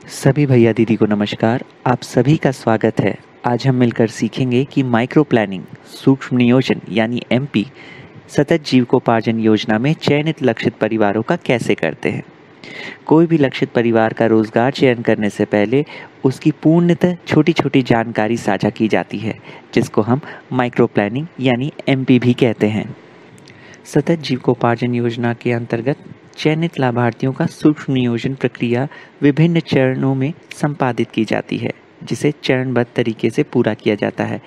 सभी भैया दीदी को नमस्कार। आप सभी का स्वागत है। आज हम मिलकर सीखेंगे कि माइक्रो प्लानिंग सूक्ष्म नियोजन यानी एमपी सतत जीविकोपार्जन योजना में चयनित लक्षित परिवारों का कैसे करते हैं। कोई भी लक्षित परिवार का रोजगार चयन करने से पहले उसकी पूर्णतः छोटी छोटी जानकारी साझा की जाती है, जिसको हम माइक्रो प्लानिंग यानी एमपी भी कहते हैं। सतत जीविकोपार्जन योजना के अंतर्गत चयनित लाभार्थियों का सूक्ष्म नियोजन प्रक्रिया विभिन्न चरणों में संपादित की जाती है, जिसे चरणबद्ध तरीके से पूरा किया जाता है।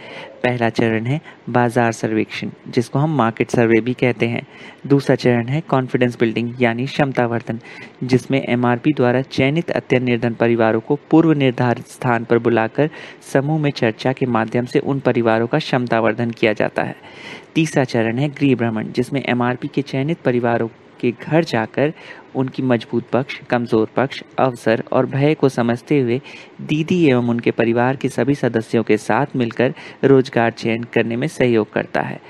पहला चरण है बाजार सर्वेक्षण, जिसको हम मार्केट सर्वे भी कहते हैं। दूसरा चरण है कॉन्फिडेंस बिल्डिंग यानी क्षमतावर्धन, जिसमें एमआरपी द्वारा चयनित अत्यंत निर्धन परिवारों को पूर्व निर्धारित स्थान पर बुलाकर समूह में चर्चा के माध्यम से उन परिवारों का क्षमतावर्धन किया जाता है। तीसरा चरण है गृह भ्रमण, जिसमें एमआरपी के चयनित परिवारों के घर जाकर उनकी मजबूत पक्ष, कमजोर पक्ष, अवसर और भय को समझते हुए दीदी एवं उनके परिवार के सभी सदस्यों के साथ मिलकर रोजगार चयन करने में सहयोग करता है।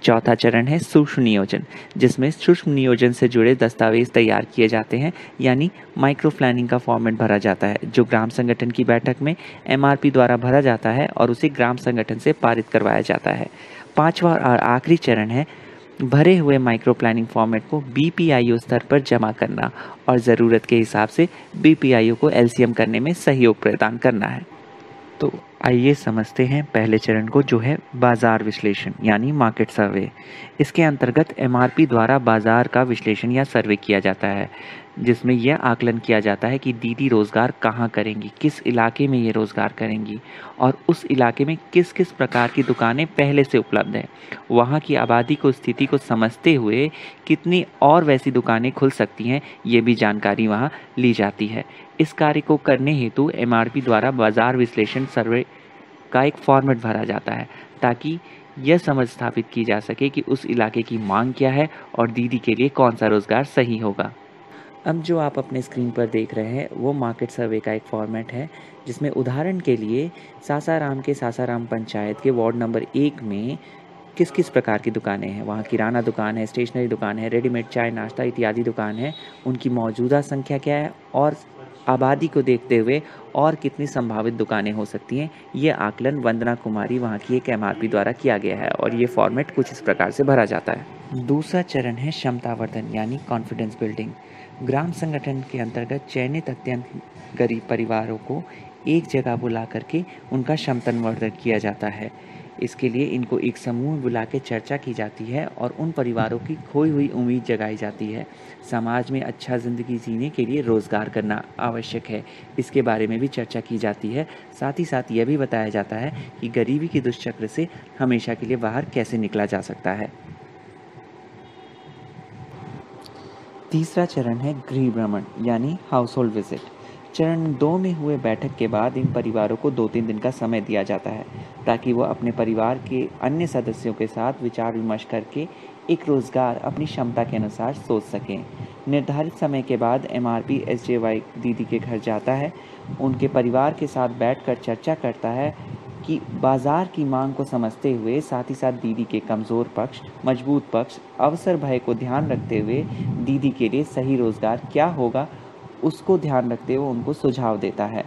चौथा चरण है सूक्ष्म नियोजन, जिसमें सूक्ष्म नियोजन से जुड़े दस्तावेज तैयार किए जाते हैं, यानी माइक्रो प्लानिंग का फॉर्मेट भरा जाता है, जो ग्राम संगठन की बैठक में एमआरपी द्वारा भरा जाता है और उसे ग्राम संगठन से पारित करवाया जाता है। पांचवा और आखिरी चरण है भरे हुए माइक्रो प्लानिंग फॉर्मेट को बीपीआईओ स्तर पर जमा करना और ज़रूरत के हिसाब से बीपीआईओ को एलसीएम करने में सहयोग प्रदान करना है। तो आइए समझते हैं पहले चरण को, जो है बाजार विश्लेषण यानी मार्केट सर्वे। इसके अंतर्गत एमआरपी द्वारा बाजार का विश्लेषण या सर्वे किया जाता है, जिसमें यह आकलन किया जाता है कि दीदी रोजगार कहाँ करेंगी, किस इलाके में ये रोजगार करेंगी और उस इलाके में किस किस प्रकार की दुकानें पहले से उपलब्ध हैं। वहाँ की आबादी को स्थिति को समझते हुए कितनी और वैसी दुकानें खुल सकती हैं, ये भी जानकारी वहाँ ली जाती है। इस कार्य को करने हेतु एमआरपी द्वारा बाजार विश्लेषण सर्वे का एक फॉर्मेट भरा जाता है, ताकि यह समझ स्थापित की जा सके कि उस इलाके की मांग क्या है और दीदी के लिए कौन सा रोजगार सही होगा। अब जो आप अपने स्क्रीन पर देख रहे हैं वो मार्केट सर्वे का एक फॉर्मेट है, जिसमें उदाहरण के लिए सासाराम के सासाराम पंचायत के वार्ड नंबर 1 में किस किस प्रकार की दुकानें हैं। वहाँ किराना दुकान है, स्टेशनरी दुकान है, रेडीमेड चाय नाश्ता इत्यादि दुकान है। उनकी मौजूदा संख्या क्या है और आबादी को देखते हुए और कितनी संभावित दुकानें हो सकती हैं, ये आकलन वंदना कुमारी वहाँ की एक एमआरपी द्वारा किया गया है और ये फॉर्मेट कुछ इस प्रकार से भरा जाता है। दूसरा चरण है क्षमतावर्धन यानी कॉन्फिडेंस बिल्डिंग। ग्राम संगठन के अंतर्गत चयनित अत्यंत गरीब परिवारों को एक जगह बुला करके उनका क्षमतावर्धन किया जाता है। इसके लिए इनको एक समूह बुला के चर्चा की जाती है और उन परिवारों की खोई हुई उम्मीद जगाई जाती है। समाज में अच्छा ज़िंदगी जीने के लिए रोज़गार करना आवश्यक है, इसके बारे में भी चर्चा की जाती है। साथ ही साथ यह भी बताया जाता है कि गरीबी के दुष्चक्र से हमेशा के लिए बाहर कैसे निकला जा सकता है। तीसरा चरण है गृह भ्रमण यानी हाउस होल्ड विजिट। चरण 2 में हुए बैठक के बाद इन परिवारों को 2-3 दिन का समय दिया जाता है, ताकि वह अपने परिवार के अन्य सदस्यों के साथ विचार विमर्श करके एक रोज़गार अपनी क्षमता के अनुसार सोच सकें। निर्धारित समय के बाद एमआरपी एसजेवाई दीदी के घर जाता है, उनके परिवार के साथ बैठकर चर्चा करता है कि बाजार की मांग को समझते हुए साथ ही साथ दीदी के कमज़ोर पक्ष, मजबूत पक्ष, अवसर भय को ध्यान रखते हुए दीदी के लिए सही रोज़गार क्या होगा, उसको ध्यान रखते हुए उनको सुझाव देता है।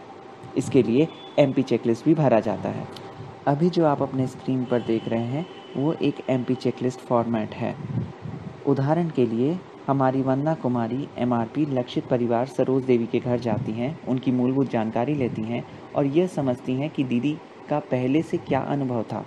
इसके लिए एमपी चेकलिस्ट भी भरा जाता है। अभी जो आप अपने स्क्रीन पर देख रहे हैं वो एक एमपी चेकलिस्ट फॉर्मेट है। उदाहरण के लिए हमारी वंदना कुमारी एमआरपी लक्षित परिवार सरोज देवी के घर जाती हैं, उनकी मूलभूत जानकारी लेती हैं और यह समझती हैं कि दीदी का पहले से क्या अनुभव था,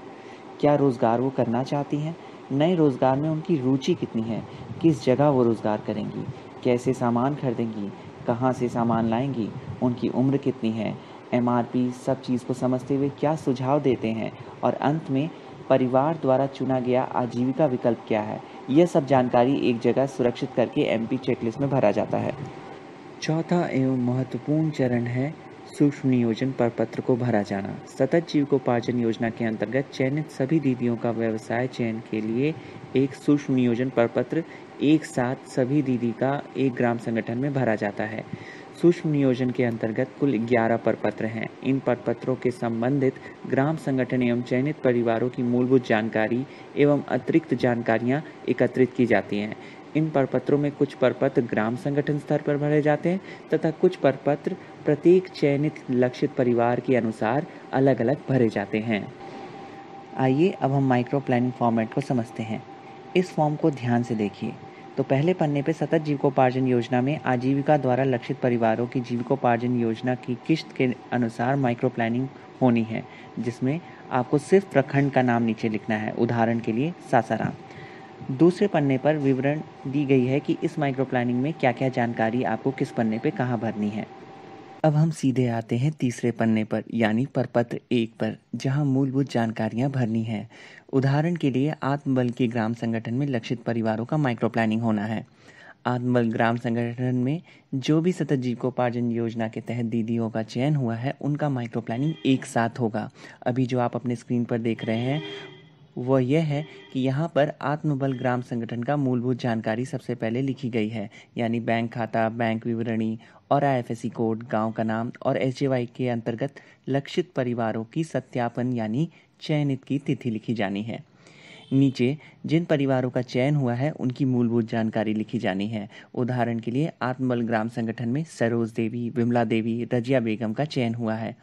क्या रोज़गार वो करना चाहती हैं, नए रोज़गार में उनकी रुचि कितनी है, किस जगह वो रोज़गार करेंगी, कैसे सामान खरीदेंगी, कहाँ से सामान लाएंगी, उनकी उम्र कितनी है। एमआरपी सब चीज़ को समझते हुए क्या सुझाव देते हैं और अंत में परिवार द्वारा चुना गया आजीविका विकल्प क्या है, यह सब जानकारी एक जगह सुरक्षित करके एमपी चेकलिस्ट में भरा जाता है। चौथा एवं महत्वपूर्ण चरण है सूक्ष्म नियोजन प्रपत्र को भरा जाना। सतत जीविकोपार्जन योजना के अंतर्गत चयनित सभी दीदियों का व्यवसाय चयन के लिए एक सूक्ष्म नियोजन प्रपत्र एक साथ सभी दीदी का एक ग्राम संगठन में भरा जाता है। सूक्ष्म नियोजन के अंतर्गत कुल 11 प्रपत्र हैं। इन प्रपत्रों के संबंधित ग्राम संगठन एवं चयनित परिवारों की मूलभूत जानकारी एवं अतिरिक्त जानकारियां एकत्रित की जाती हैं, इन प्रपत्रों में कुछ प्रपत्र ग्राम संगठन स्तर पर भरे जाते हैं तथा कुछ प्रपत्र प्रत्येक चयनित लक्षित परिवार के अनुसार अलग अलग भरे जाते हैं। आइए अब हम माइक्रो प्लानिंग फॉर्मेट को समझते हैं। इस फॉर्म को ध्यान से देखिए। तो पहले पन्ने पे सतत जीविकोपार्जन योजना में आजीविका द्वारा लक्षित परिवारों की जीविकोपार्जन योजना की किश्त के अनुसार माइक्रो प्लानिंग होनी है, जिसमें आपको सिर्फ प्रखंड का नाम नीचे लिखना है, उदाहरण के लिए सासाराम। दूसरे पन्ने पर विवरण दी गई है कि इस माइक्रो प्लानिंग में क्या क्या जानकारी आपको किस पन्ने पे कहाँ भरनी है। अब हम सीधे आते हैं तीसरे पन्ने पर यानी प्रपत्र 1 पर, जहां मूलभूत जानकारियां भरनी है। उदाहरण के लिए आत्मबल के ग्राम संगठन में लक्षित परिवारों का माइक्रो प्लानिंग होना है। आत्मबल ग्राम संगठन में जो भी सतत जीविकोपार्जन योजना के तहत दीदियों का चयन हुआ है, उनका माइक्रो प्लानिंग एक साथ होगा। अभी जो आप अपने स्क्रीन पर देख रहे हैं वह यह है कि यहाँ पर आत्मबल ग्राम संगठन का मूलभूत जानकारी सबसे पहले लिखी गई है, यानी बैंक खाता, बैंक विवरणी और आईएफएससी कोड, गांव का नाम और एसजेवाई के अंतर्गत लक्षित परिवारों की सत्यापन यानी चयनित की तिथि लिखी जानी है। नीचे जिन परिवारों का चयन हुआ है उनकी मूलभूत जानकारी लिखी जानी है। उदाहरण के लिए आत्मबल ग्राम संगठन में सरोज देवी, विमला देवी, रजिया बेगम का चयन हुआ है।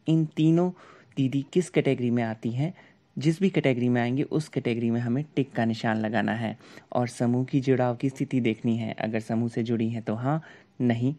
इन तीनों दीदी किस कैटेगरी में आती हैं, जिस भी कैटेगरी में आएंगे उस कैटेगरी में हमें टिक का निशान लगाना है और समूह की जुड़ाव की स्थिति देखनी है। अगर समूह से जुड़ी हैं तो हाँ, नहीं,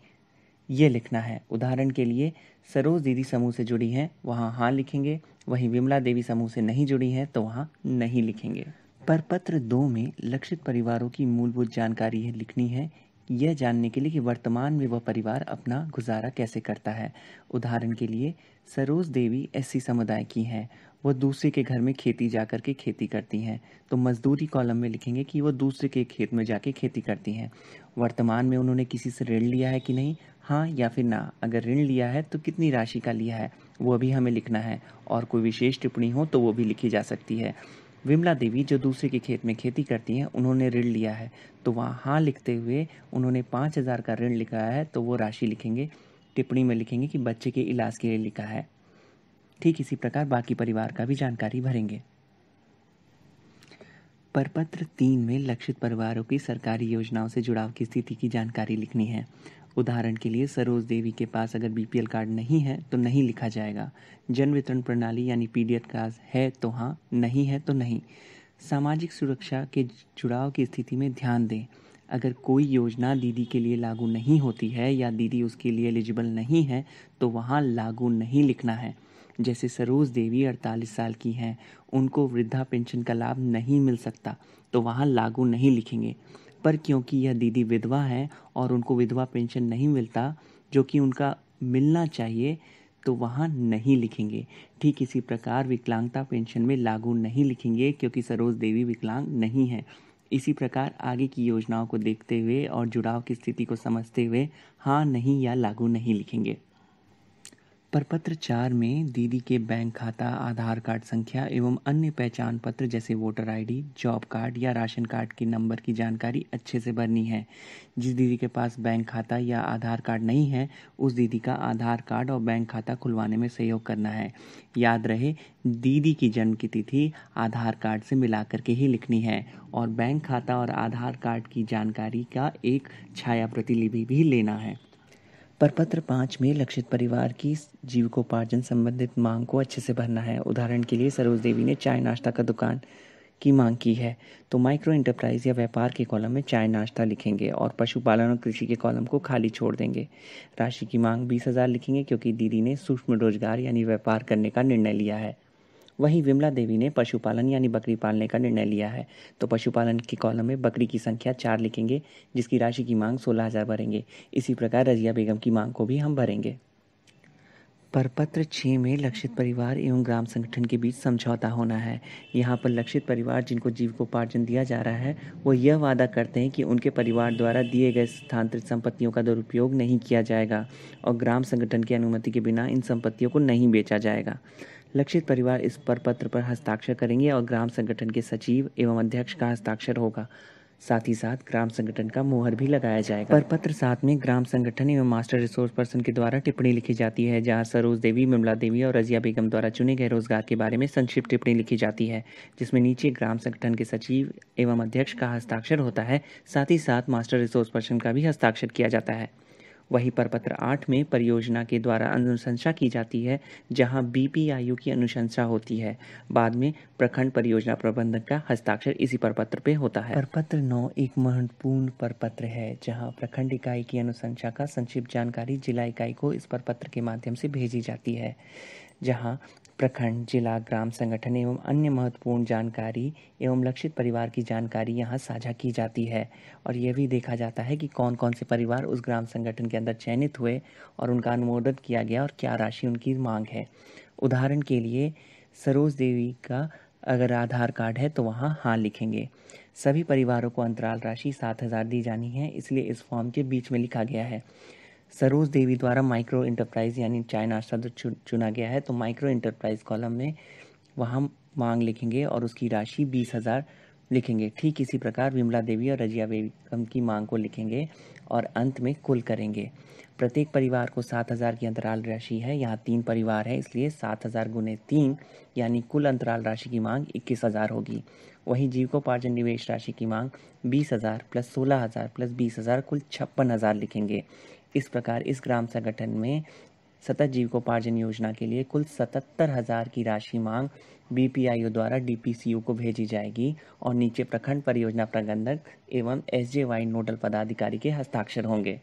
ये लिखना है। उदाहरण के लिए सरोज दीदी समूह से जुड़ी हैं, वहाँ हाँ लिखेंगे, वहीं विमला देवी समूह से नहीं जुड़ी हैं तो वहाँ नहीं लिखेंगे। प्रपत्र 2 में लक्षित परिवारों की मूलभूत जानकारी लिखनी है, यह जानने के लिए कि वर्तमान में वह परिवार अपना गुजारा कैसे करता है। उदाहरण के लिए सरोज देवी एससी समुदाय की हैं, वह दूसरे के घर में खेती जाकर के खेती करती हैं, तो मजदूरी कॉलम में लिखेंगे कि वह दूसरे के खेत में जाके खेती करती हैं। वर्तमान में उन्होंने किसी से ऋण लिया है कि नहीं, हाँ या फिर ना। अगर ऋण लिया है तो कितनी राशि का लिया है वो भी हमें लिखना है, और कोई विशेष टिप्पणी हो तो वो भी लिखी जा सकती है। विमला देवी जो दूसरे के खेत में खेती करती हैं, उन्होंने ऋण लिया है, तो वहाँ हाँ लिखते हुए उन्होंने 5,000 का ऋण लिखा है तो वो राशि लिखेंगे। टिप्पणी में लिखेंगे कि बच्चे के इलाज के लिए लिखा है। ठीक इसी प्रकार बाकी परिवार का भी जानकारी भरेंगे। प्रपत्र 3 में लक्षित परिवारों की सरकारी योजनाओं से जुड़ाव की स्थिति की जानकारी लिखनी है। उदाहरण के लिए सरोज देवी के पास अगर बीपीएल कार्ड नहीं है तो नहीं लिखा जाएगा। जन वितरण प्रणाली यानी पीडीएस कार्ड है तो हाँ, नहीं है तो नहीं। सामाजिक सुरक्षा के जुड़ाव की स्थिति में ध्यान दें। अगर कोई योजना दीदी के लिए लागू नहीं होती है या दीदी उसके लिए एलिजिबल नहीं है तो वहाँ लागू नहीं लिखना है। जैसे सरोज देवी 48 साल की हैं, उनको वृद्धा पेंशन का लाभ नहीं मिल सकता तो वहाँ लागू नहीं लिखेंगे। पर क्योंकि यह दीदी विधवा है और उनको विधवा पेंशन नहीं मिलता जो कि उनका मिलना चाहिए, तो वहाँ नहीं लिखेंगे। ठीक इसी प्रकार विकलांगता पेंशन में लागू नहीं लिखेंगे क्योंकि सरोज देवी विकलांग नहीं है। इसी प्रकार आगे की योजनाओं को देखते हुए और जुड़ाव की स्थिति को समझते हुए हाँ, नहीं या लागू नहीं लिखेंगे। प्रपत्र 4 में दीदी के बैंक खाता, आधार कार्ड संख्या एवं अन्य पहचान पत्र जैसे वोटर आईडी, जॉब कार्ड या राशन कार्ड के नंबर की जानकारी अच्छे से भरनी है। जिस दीदी के पास बैंक खाता या आधार कार्ड नहीं है, उस दीदी का आधार कार्ड और बैंक खाता खुलवाने में सहयोग करना है। याद रहे, दीदी की जन्म की तिथि आधार कार्ड से मिला करके ही लिखनी है और बैंक खाता और आधार कार्ड की जानकारी का एक छाया प्रतिलिपि भी लेना है। प्रपत्र 5 में लक्षित परिवार की जीविकोपार्जन संबंधित मांग को अच्छे से भरना है। उदाहरण के लिए सरोज देवी ने चाय नाश्ता का दुकान की मांग की है, तो माइक्रो एंटरप्राइज या व्यापार के कॉलम में चाय नाश्ता लिखेंगे और पशुपालन और कृषि के कॉलम को खाली छोड़ देंगे। राशि की मांग 20,000 लिखेंगे क्योंकि दीदी ने सूक्ष्म रोजगार यानी व्यापार करने का निर्णय लिया है। वहीं विमला देवी ने पशुपालन यानी बकरी पालने का निर्णय लिया है, तो पशुपालन के कॉलम में बकरी की संख्या 4 लिखेंगे, जिसकी राशि की मांग 16,000 भरेंगे। इसी प्रकार रजिया बेगम की मांग को भी हम भरेंगे। प्रपत्र 6 में लक्षित परिवार एवं ग्राम संगठन के बीच समझौता होना है। यहाँ पर लक्षित परिवार जिनको जीविकोपार्जन दिया जा रहा है, वो यह वादा करते हैं कि उनके परिवार द्वारा दिए गए स्थानांतरित संपत्तियों का दुरुपयोग नहीं किया जाएगा और ग्राम संगठन की अनुमति के बिना इन संपत्तियों को नहीं बेचा जाएगा। लक्षित परिवार इस प्रपत्र पर हस्ताक्षर करेंगे और ग्राम संगठन के सचिव एवं अध्यक्ष का हस्ताक्षर होगा। साथ ही साथ ग्राम संगठन का मुहर भी लगाया जाएगा। प्रपत्र 7 में ग्राम संगठन एवं मास्टर रिसोर्स पर्सन के द्वारा टिप्पणी लिखी जाती है, जहां सरोज देवी, विमला देवी और रजिया बेगम द्वारा चुने गए रोजगार के बारे में संक्षिप्त टिप्पणी लिखी जाती है, जिसमें नीचे ग्राम संगठन के सचिव एवं अध्यक्ष का हस्ताक्षर होता है। साथ ही साथ मास्टर रिसोर्स पर्सन का भी हस्ताक्षर किया जाता है। वही प्रपत्र 8 में परियोजना के द्वारा अनुशंसा की जाती है, जहां बीपीआईयू की अनुशंसा होती है। बाद में प्रखंड परियोजना प्रबंधक का हस्ताक्षर इसी प्रपत्र पे होता है। प्रपत्र 9 एक महत्वपूर्ण प्रपत्र है, जहां प्रखंड इकाई की अनुशंसा का संक्षिप्त जानकारी जिला इकाई को इस प्रपत्र के माध्यम से भेजी जाती है, जहां प्रखंड, जिला, ग्राम संगठन एवं अन्य महत्वपूर्ण जानकारी एवं लक्षित परिवार की जानकारी यहाँ साझा की जाती है। और यह भी देखा जाता है कि कौन कौन से परिवार उस ग्राम संगठन के अंदर चयनित हुए और उनका अनुमोदन किया गया और क्या राशि उनकी मांग है। उदाहरण के लिए सरोज देवी का अगर आधार कार्ड है तो वहाँ हाँ लिखेंगे। सभी परिवारों को अंतराल राशि 7,000 दी जानी है, इसलिए इस फॉर्म के बीच में लिखा गया है। सरोज देवी द्वारा माइक्रो इंटरप्राइज यानी चाय नाश्ता चुना गया है, तो माइक्रो इंटरप्राइज कॉलम में वहाँ मांग लिखेंगे और उसकी राशि 20,000 लिखेंगे। ठीक इसी प्रकार विमला देवी और रजिया बेगम की मांग को लिखेंगे और अंत में कुल करेंगे। प्रत्येक परिवार को 7,000 की अंतराल राशि है। यहाँ 3 परिवार है, इसलिए 7,000 गुने 3 यानी कुल अंतराल राशि की मांग 21,000 होगी। वहीं जीविकोपार्जन निवेश राशि की मांग 20,000 प्लस 16,000 प्लस 20,000 कुल 56,000 लिखेंगे। इस प्रकार इस ग्राम संगठन में सतत जीविकोपार्जन योजना के लिए कुल 77,000 की राशि मांग बीपीआईओ द्वारा डीपीसीयू को भेजी जाएगी और नीचे प्रखंड परियोजना प्रबंधक एवं एसजेवाई नोडल पदाधिकारी के हस्ताक्षर होंगे।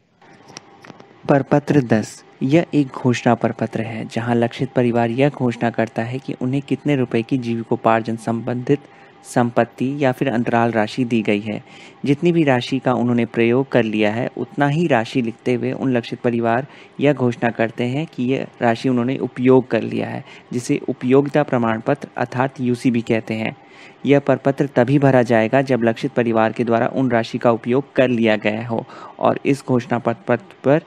प्रपत्र 10 यह एक घोषणा प्रपत्र है, जहां लक्षित परिवार यह घोषणा करता है कि उन्हें कितने रुपए की जीविकोपार्जन संबंधित संपत्ति या फिर अंतराल राशि दी गई है। जितनी भी राशि का उन्होंने प्रयोग कर लिया है उतना ही राशि लिखते हुए उन लक्षित परिवार यह घोषणा करते हैं कि यह राशि उन्होंने उपयोग कर लिया है, जिसे उपयोगिता प्रमाण पत्र अर्थात यूसी भी कहते हैं। यह प्रपत्र तभी भरा जाएगा जब लक्षित परिवार के द्वारा उन राशि का उपयोग कर लिया गया हो और इस घोषणा पत्र पर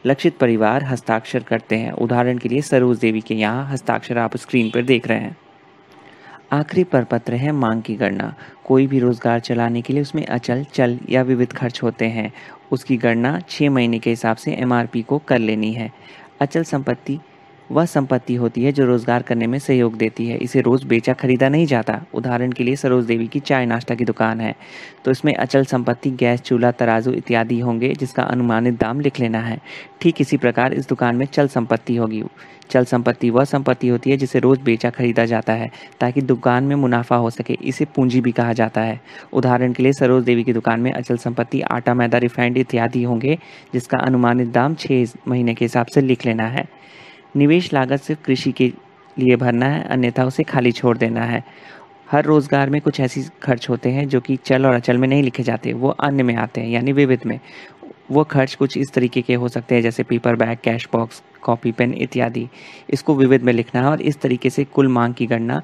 लक्षित परिवार हस्ताक्षर करते हैं। उदाहरण के लिए सरोज देवी के यहाँ हस्ताक्षर आप स्क्रीन पर देख रहे हैं। आखिरी प्रपत्र है मांग की गणना। कोई भी रोजगार चलाने के लिए उसमें अचल, चल या विविध खर्च होते हैं। उसकी गणना 6 महीने के हिसाब से एमआरपी को कर लेनी है। अचल संपत्ति वह संपत्ति होती है जो रोजगार करने में सहयोग देती है। इसे रोज बेचा खरीदा नहीं जाता। उदाहरण के लिए सरोज देवी की चाय नाश्ता की दुकान है, तो इसमें अचल संपत्ति गैस चूल्हा, तराजू इत्यादि होंगे, जिसका अनुमानित दाम लिख लेना है। ठीक इसी प्रकार इस दुकान में चल संपत्ति होगी। चल संपत्ति वह संपत्ति होती है जिसे रोज बेचा खरीदा जाता है ताकि दुकान में मुनाफा हो सके। इसे पूंजी भी कहा जाता है। उदाहरण के लिए सरोज देवी की दुकान में अचल संपत्ति आटा, मैदा, रिफाइंड इत्यादि होंगे, जिसका अनुमानित दाम 6 महीने के हिसाब से लिख लेना है। निवेश लागत सिर्फ कृषि के लिए भरना है, अन्यथा उसे खाली छोड़ देना है। हर रोजगार में कुछ ऐसी खर्च होते हैं जो कि चल और अचल में नहीं लिखे जाते, वो अन्य में आते हैं यानी विविध में। वो खर्च कुछ इस तरीके के हो सकते हैं जैसे paper bag, cash box, copy pen इत्यादि। इसको विविध में लिखना है और इस तरीके से कुल मांग की गणना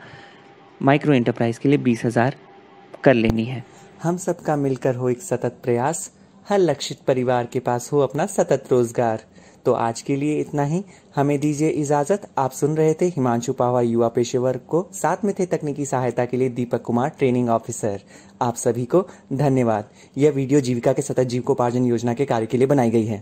माइक्रो एंटरप्राइज के लिए 20,000 कर लेनी है। हम सबका मिलकर हो एक सतत प्रयास, हर लक्षित परिवार के पास हो अपना सतत रोजगार। तो आज के लिए इतना ही, हमें दीजिए इजाजत। आप सुन रहे थे हिमांशु पावा युवा पेशेवर को, साथ में थे तकनीकी सहायता के लिए दीपक कुमार ट्रेनिंग ऑफिसर। आप सभी को धन्यवाद। यह वीडियो जीविका के सतत जीविकोपार्जन योजना के कार्य के लिए बनाई गई है।